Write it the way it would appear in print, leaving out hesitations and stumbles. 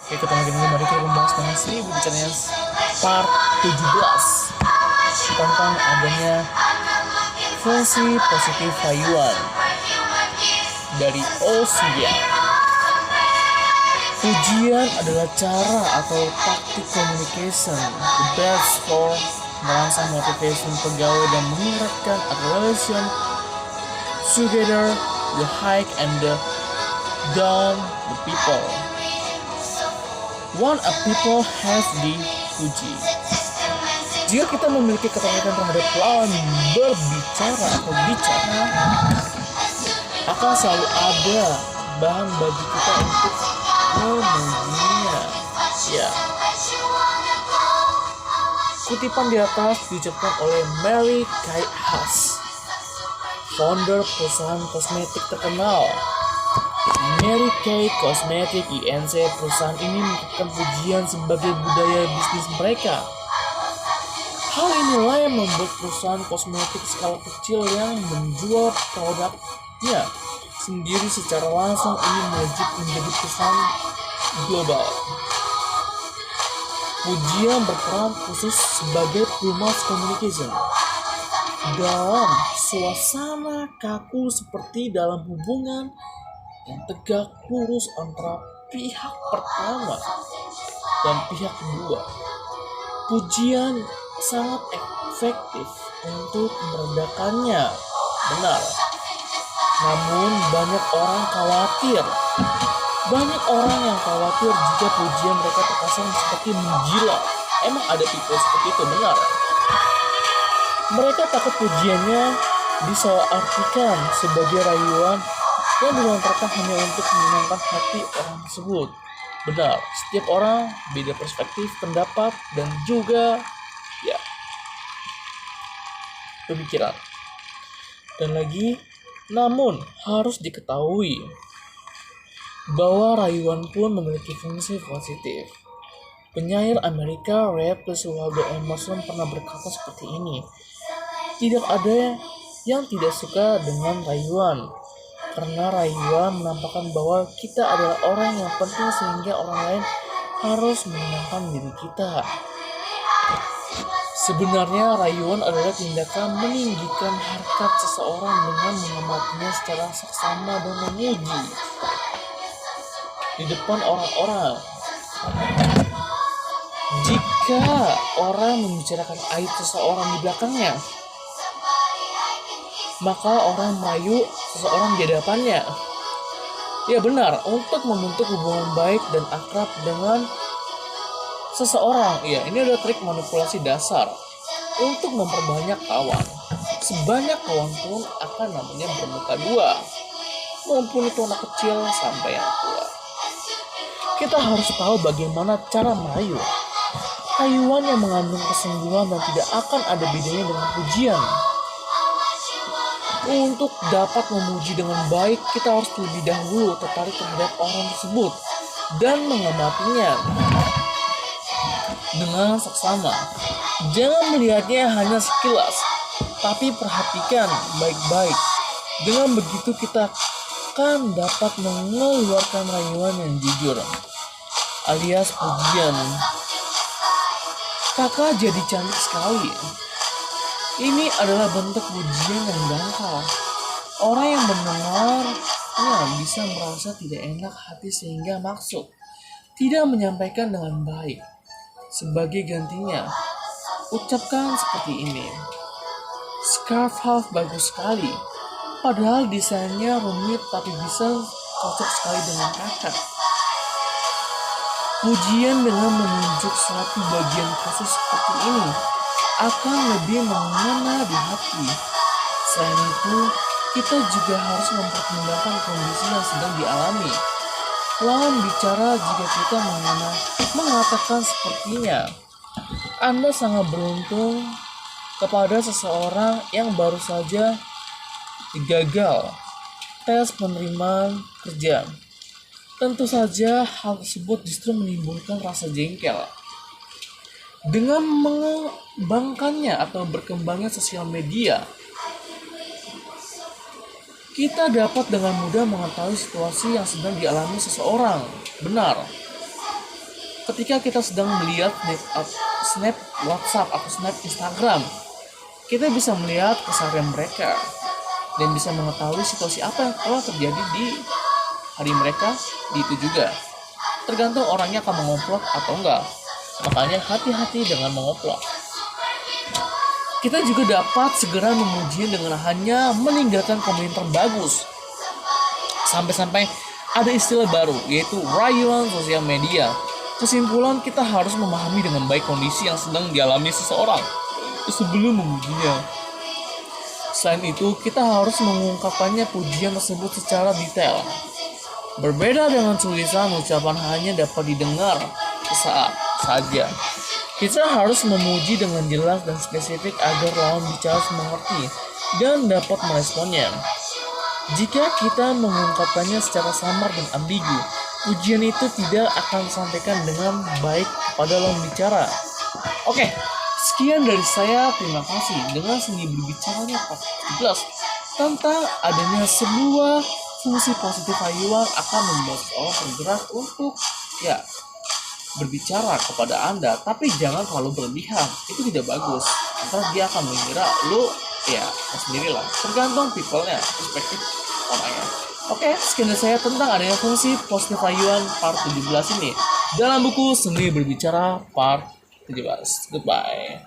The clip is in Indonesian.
Oke, ketemu lagi dengan mari kita membahas tentang 1000 bicaranya part 17 tentang adanya fungsi positif rayuan dari Osuya. Pujian adalah cara atau taktik communication the best for merangsang motivation pegawai dan mengeratkan a relation together the high and the down the people. One a people has dipuji. Jika kita memiliki keterkaitan terhadap lawan berbicara atau bicara, akan selalu ada bahan bagi kita untuk memujinya. Ya. Kutipan di atas diucapkan oleh Mary Kay Haas, founder perusahaan kosmetik terkenal. Mary Kay Cosmetic Inc. Perusahaan ini menetapkan pujian sebagai budaya bisnis mereka. Hal inilah yang membuat perusahaan kosmetik skala kecil yang menjual produknya sendiri secara langsung ini melejit menjadi perusahaan global. Pujian berperan khusus sebagai plumas communication dalam suasana kaku seperti dalam hubungan yang tegak lurus antara pihak pertama dan pihak kedua. Pujian sangat efektif untuk meredakannya, benar. Namun banyak orang yang khawatir jika pujian mereka terkesan seperti menggila. Emang ada tipe seperti itu, benar. Mereka takut pujiannya disalahartikan sebagai rayuan yang dilontarkan hanya untuk menyenangkan hati orang tersebut. Benar, setiap orang beda perspektif, pendapat, dan juga pemikiran. Dan lagi, namun harus diketahui bahwa rayuan pun memiliki fungsi positif. Penyair Amerika Rap Waldo Emerson pernah berkata seperti ini, tidak ada yang tidak suka dengan rayuan, karena rayuan menampakkan bahwa kita adalah orang yang penting sehingga orang lain harus menyenangkan diri kita. Sebenarnya rayuan adalah tindakan meninggikan harkat seseorang dengan mengamatinya secara seksama dan memuji di depan orang-orang. Jika orang membicarakan aib seseorang di belakangnya, maka orang merayu seseorang di hadapannya. Ya benar, untuk membentuk hubungan baik dan akrab dengan seseorang. Ya, ini adalah trik manipulasi dasar untuk memperbanyak kawan. Sebanyak kawan pun akan namanya bermuka dua, maupun itu anak kecil sampai yang tua. Kita harus tahu bagaimana cara merayu. Rayuan yang mengandung kesungguhan dan tidak akan ada bedanya dengan pujian. Untuk dapat memuji dengan baik, kita harus terlebih dahulu tertarik terhadap orang tersebut dan mengamatinya dengan seksama. Jangan melihatnya hanya sekilas, tapi perhatikan baik-baik. Dengan begitu kita akan dapat mengeluarkan rayuan yang jujur, alias pujian. Kakak jadi cantik sekali. Ini adalah bentuk pujian yang dangkal. Orang yang mendengarnya bisa merasa tidak enak hati sehingga maksud tidak menyampaikan dengan baik. Sebagai gantinya, ucapkan seperti ini. Scarf half bagus sekali. Padahal desainnya rumit tapi bisa cocok sekali dengan kakak. Pujian dengan menunjuk suatu bagian khusus seperti ini akan lebih mengena di hati. Selain itu, kita juga harus mempertimbangkan kondisi yang sedang dialami. Lawan bicara jika kita mengatakan sepertinya, Anda sangat beruntung kepada seseorang yang baru saja gagal tes penerimaan kerja. Tentu saja hal tersebut justru menimbulkan rasa jengkel. Dengan mengembangkannya atau berkembangnya sosial media, kita dapat dengan mudah mengetahui situasi yang sedang dialami seseorang. Benar. ketika kita sedang melihat snap WhatsApp atau snap Instagram, kita bisa melihat keseharian mereka dan bisa mengetahui situasi apa yang telah terjadi di hari mereka di itu juga. Tergantung orangnya akan mengoplok atau enggak. Makanya hati-hati dengan mengoplok. Kita juga dapat segera memuji dengan hanya meninggalkan komentar bagus. Sampai-sampai ada istilah baru, yaitu rayuan sosial media. Kesimpulan, kita harus memahami dengan baik kondisi yang sedang dialami seseorang sebelum memujinya. Selain itu, kita harus mengungkapkannya pujian tersebut secara detail. Berbeda dengan tulisan, ucapan hanya dapat didengar sesaat saja. Kita harus memuji dengan jelas dan spesifik agar lawan bicara mengerti dan dapat meresponnya. Jika kita mengungkapkannya secara samar dan ambigu, pujian itu tidak akan disampaikan dengan baik kepada lawan bicara. Oke, sekian dari saya. Terima kasih. Dengan seni berbicaranya part 17 tentang adanya sebuah fungsi positif rayuan akan membuat seorang tergerak untuk berbicara kepada Anda, tapi jangan terlalu berlebihan. Itu tidak bagus. Karena dia akan mengira lu sendirilah. Tergantung people-nya, perspektif orangnya. Oke, sekian dari saya tentang adanya fungsi positif rayuan part 17 ini dalam buku Seni Berbicara part 17. Goodbye.